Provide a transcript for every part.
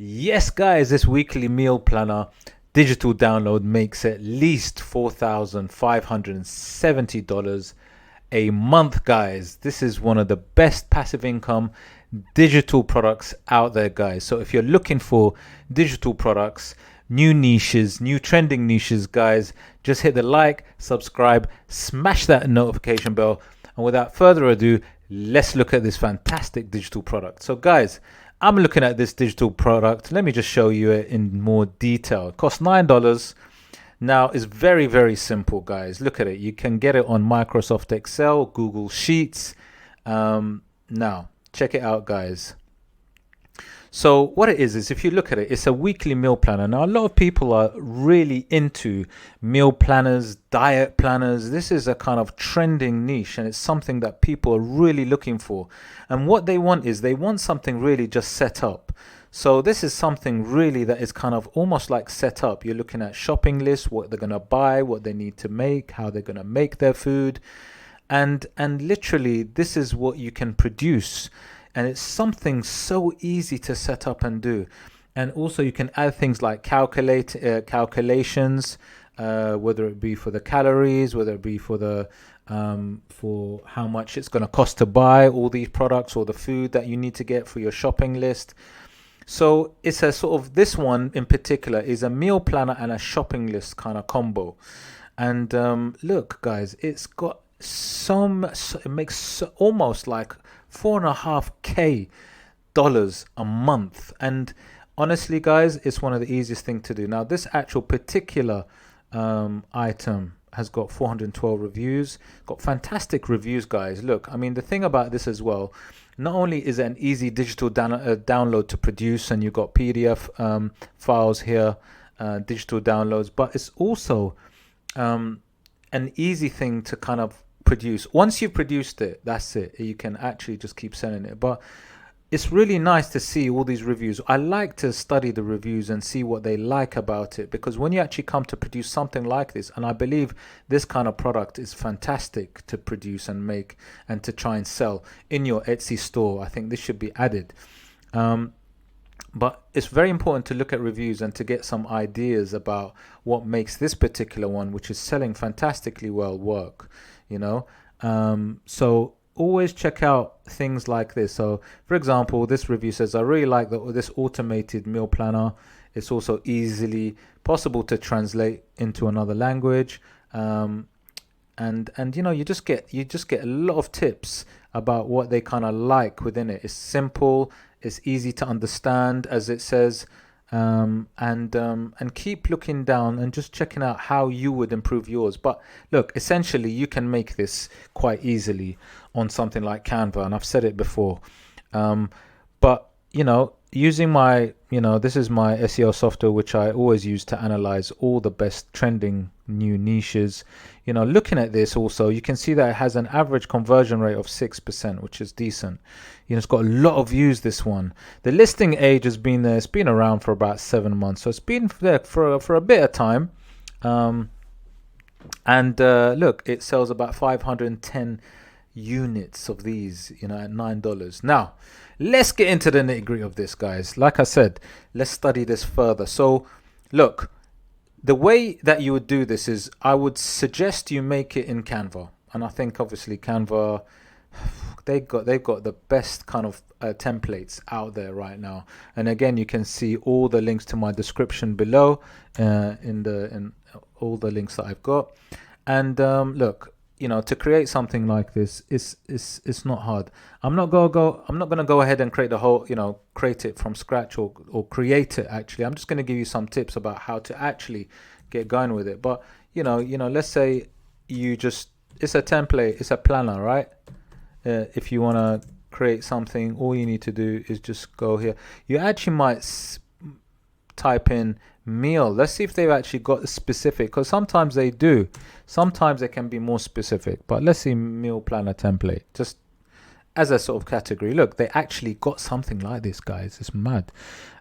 Yes, guys, this weekly meal planner digital download makes at least $4,570 a month, guys. This is one of the best passive income digital products out there, guys. So if you're looking for digital products, new niches, new trending niches, guys, just hit the like, subscribe, smash that notification bell. And without further ado, let's look at this fantastic digital product. So guys, I'm looking at this digital product. Let me just show you it in more detail. It costs $9. Now, it's very, very simple, guys. Look at it. You can get it on Microsoft Excel, Google Sheets. Now, check it out, guys. So what it is if you look at it, it's a weekly meal planner. Now, a lot of people are really into meal planners, diet planners. This is a kind of trending niche, and it's something that people are really looking for. And what they want is they want something really just set up. So this is something really that is kind of almost like set up. You're looking at shopping lists, what they're going to buy, what they need to make, how they're going to make their food. And literally, this is what you can produce. And it's something so easy to set up and do. And also you can add things like calculations, whether it be for the calories, whether it be for the for how much it's going to cost to buy all these products or the food that you need to get for your shopping list. So it's a sort of, this one in particular is a meal planner and a shopping list kind of combo. And look, guys, it's got it makes almost like $4.5K a month. And honestly, guys, it's one of the easiest thing to do. Now, this actual particular item has got 412 reviews, got fantastic reviews, guys. Look, I mean, the thing about this as well, not only is it an easy digital download to produce, and you've got PDF files here, digital downloads, but it's also an easy thing to kind of produce. Once you've produced it, that's it. You can actually just keep selling it. But it's really nice to see all these reviews. I like to study the reviews and see what they like about it, because when you actually come to produce something like this, and I believe this kind of product is fantastic to produce and make and to try and sell in your Etsy store, I think this should be added. But it's very important to look at reviews and to get some ideas about what makes this particular one, which is selling fantastically well, work, you know. So always check out things like this. So for example, this review says, I really like this automated meal planner. It's also easily possible to translate into another language. And you know, you just get a lot of tips about what they kind of like within it. It's simple, it's easy to understand, as it says, and keep looking down and just checking out how you would improve yours. But look, essentially you can make this quite easily on something like Canva, and I've said it before. But you know, using my, you know, this is my SEO software, which I always use to analyze all the best trending new niches. You know, looking at this also, you can see that it has an average conversion rate of 6%, which is decent. You know, it's got a lot of views, this one. The listing age has been there, it's been around for about 7 months, so it's been there for a bit of time. Look, it sells about 510 units of these, you know, at $9. Now, let's get into the nitty-gritty of this, guys. Like I said, let's study this further. So, look, the way that you would do this is, I would suggest you make it in Canva, and I think obviously Canva, they've got the best kind of templates out there right now. And again, you can see all the links to my description below, in all the links that I've got. And look, you know, to create something like this it's not hard. I'm not gonna go ahead and create the whole, you know, create it from scratch or create it actually. I'm just gonna give you some tips about how to actually get going with it. But you know, let's say you just, it's a template, it's a planner, right? If you want to create something, all you need to do is just go here. You actually might type in meal. Let's see if they've actually got specific, because sometimes they do, sometimes they can be more specific. But let's see, meal planner template, just as a sort of category. Look, they actually got something like this, guys. It's mad.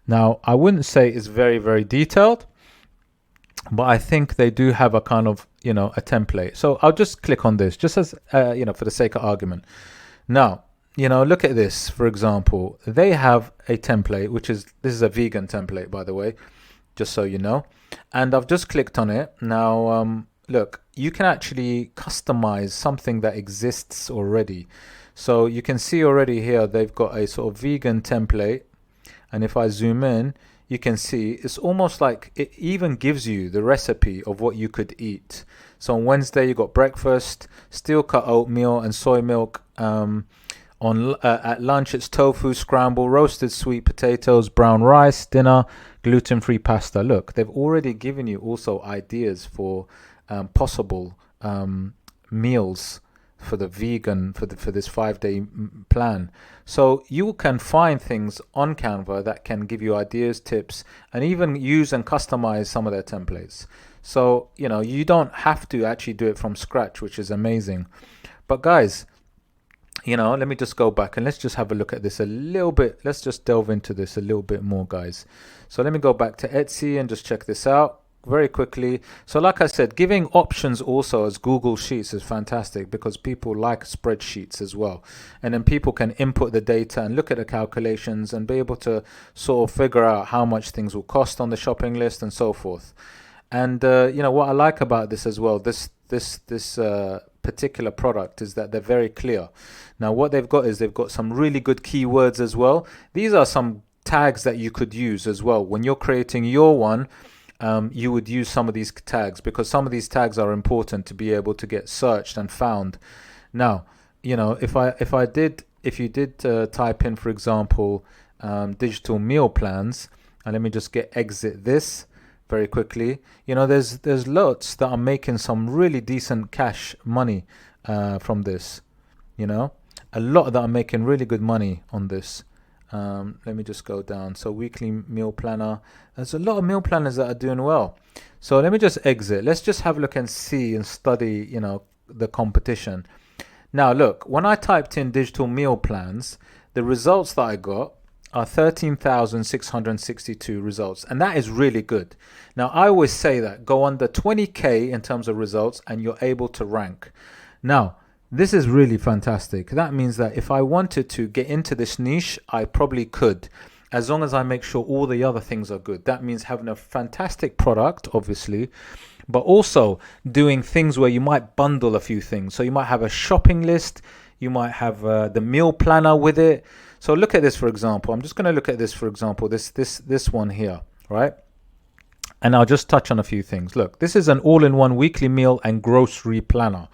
Now, I wouldn't say it's very, very detailed, but I think they do have a kind of, you know, a template. So I'll just click on this, just as you know, for the sake of argument. Now, you know, look at this, for example. They have a template, this is a vegan template, by the way, just so you know. And I've just clicked on it. Now, look, you can actually customize something that exists already. So you can see already here, they've got a sort of vegan template. And if I zoom in, you can see it's almost like it even gives you the recipe of what you could eat. So on Wednesday, you got breakfast, steel cut oatmeal and soy milk. At lunch, it's tofu scramble, roasted sweet potatoes, brown rice. Dinner, gluten-free pasta. Look, they've already given you also ideas for possible meals for the vegan for this 5-day plan. So you can find things on Canva that can give you ideas, tips, and even use and customize some of their templates. So, you know, you don't have to actually do it from scratch, which is amazing. But guys, you know, let me just go back and let's just have a look at this a little bit. Let's just delve into this a little bit more, guys. So let me go back to Etsy and just check this out very quickly. So like I said, giving options also as Google Sheets is fantastic because people like spreadsheets as well. And then people can input the data and look at the calculations and be able to sort of figure out how much things will cost on the shopping list and so forth. And you know what I like about this as well, this particular product is that they're very clear. Now what they've got is they've got some really good keywords as well. These are some tags that you could use as well when you're creating your one. You would use some of these tags because some of these tags are important to be able to get searched and found. Now, you know, if you did type in, for example, digital meal plans, and let me just exit this very quickly. You know, there's lots that are making some really decent cash money from this. You know, a lot that are making really good money on this. Let me just go down. So weekly meal planner. There's a lot of meal planners that are doing well. So let me just exit. Let's just have a look and see and study, you know, the competition. Now look, when I typed in digital meal plans, the results that I got are 13,662 results, and that is really good. Now I always say that go under 20k in terms of results and you're able to rank. Now this is really fantastic. That means that if I wanted to get into this niche, I probably could, as long as I make sure all the other things are good. That means having a fantastic product, obviously, but also doing things where you might bundle a few things. So you might have a shopping list, you might have the meal planner with it. So look at this, for example. I'm just going to look at this, for example, this one here, right? And I'll just touch on a few things. Look, this is an all-in-one weekly meal and grocery planner,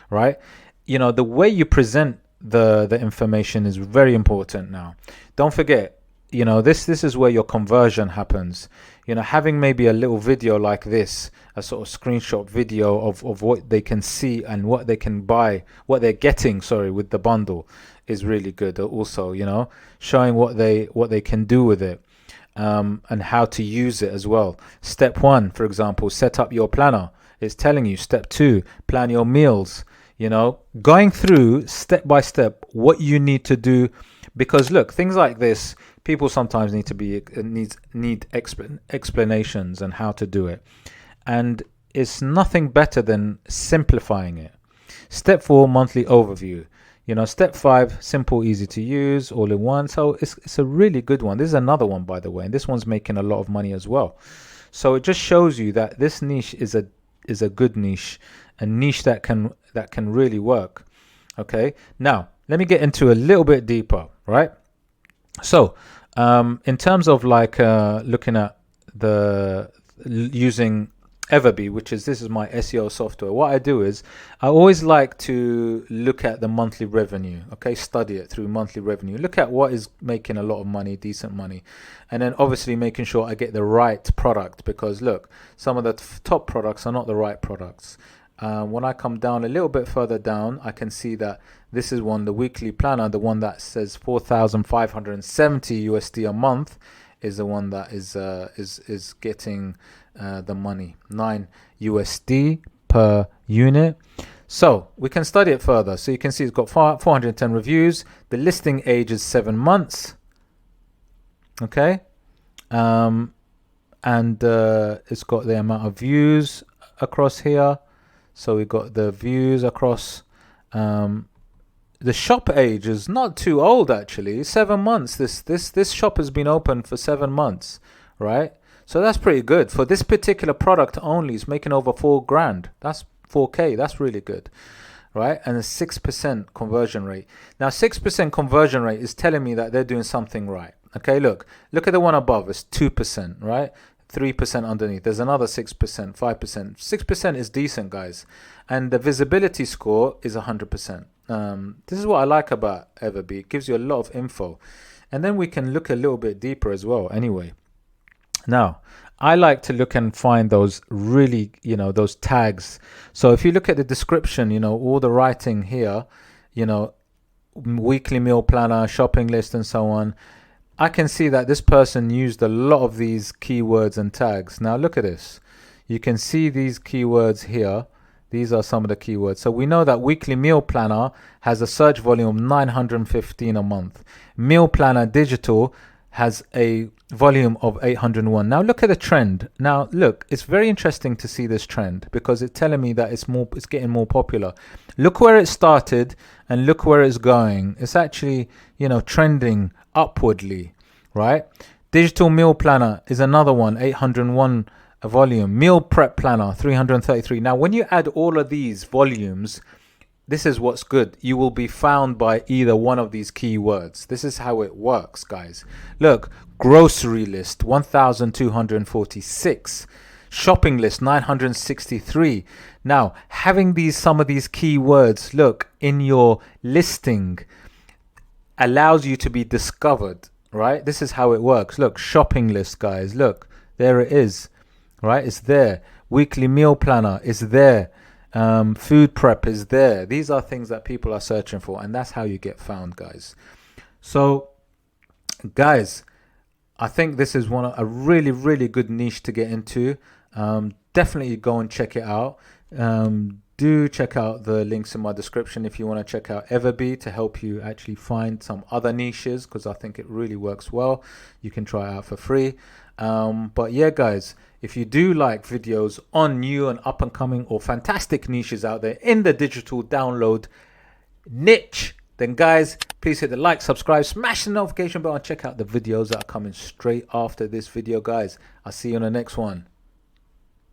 right? You know, the way you present the information is very important now. Don't forget, you know, this is where your conversion happens. You know, having maybe a little video like this, a sort of screenshot video of what they can see and what they can buy, what they're getting, sorry, with the bundle is really good. Also, you know, showing what they can do with it and how to use it as well. Step 1, for example, set up your planner. It's telling you. Step 2, plan your meals. You know, going through step by step what you need to do, because look, things like this, people sometimes need explanations and how to do it, and it's nothing better than simplifying it. Step 4, monthly overview. You know, step 5, simple, easy to use, all in one. So it's a really good one. This is another one, by the way, and this one's making a lot of money as well. So it just shows you that this niche is a good niche, a niche that can really work. Okay, now let me get into a little bit deeper, right? So in terms of like looking at using EVERBEE, this is my SEO software, what I do is I always like to look at the monthly revenue. Okay, study it through monthly revenue, look at what is making a lot of money, decent money, and then obviously making sure I get the right product, because look, some of the top products are not the right products. When I come down a little bit further down, I can see that this is the weekly planner, the one that says 4,570 USD a month, is the one that is getting the money, 9 USD per unit. So we can study it further. So you can see it's got 410 reviews. The listing age is 7 months. Okay, and it's got the amount of views across here. So we got the views across, the shop age is not too old actually. 7 months. This shop has been open for 7 months, right? So that's pretty good for this particular product only. It's making over 4 grand. That's 4K. That's really good, right? And a 6% conversion rate. Now 6% conversion rate is telling me that they're doing something right. Okay, look at the one above. It's 2%, right? 3% underneath. There's another 6%, 5%. 6% is decent, guys. And the visibility score is 100%. This is what I like about EVERBEE. It gives you a lot of info. And then we can look a little bit deeper as well. Anyway, now I like to look and find those really, those tags. So if you look at the description, all the writing here, weekly meal planner, shopping list, and so on. I can see that this person used a lot of these keywords and tags. Now look at this. You can see these keywords here. These are some of the keywords. So we know that weekly meal planner has a search volume of 915 a month. Meal planner digital has a volume of 801. Now look at the trend. Now look, it's very interesting to see this trend because it's telling me that it's getting more popular. Look where it started and look where it's going. It's actually, trending upwardly, right? Digital meal planner is another one, 801 a volume. Meal prep planner, 333. Now when you add all of these volumes, this is what's good. You will be found by either one of these keywords. This is how it works, guys. Look, grocery list, 1,246. Shopping list, 963. Now, having some of these keywords, look, in your listing allows you to be discovered, right? This is how it works. Look, shopping list, guys. Look, there it is, right? It's there. Weekly meal planner is there. Food prep is there. These are things that people are searching for, and that's how you get found, guys. So, guys, I think this is a really, really good niche to get into. Definitely go and check it out. Do check out the links in my description if you want to check out EVERBEE to help you actually find some other niches, because I think it really works well. You can try it out for free. But yeah, guys, if you do like videos on new and up and coming or fantastic niches out there in the digital download niche, then guys, please hit the like, subscribe, smash the notification bell, and check out the videos that are coming straight after this video, guys. I'll see you on the next one.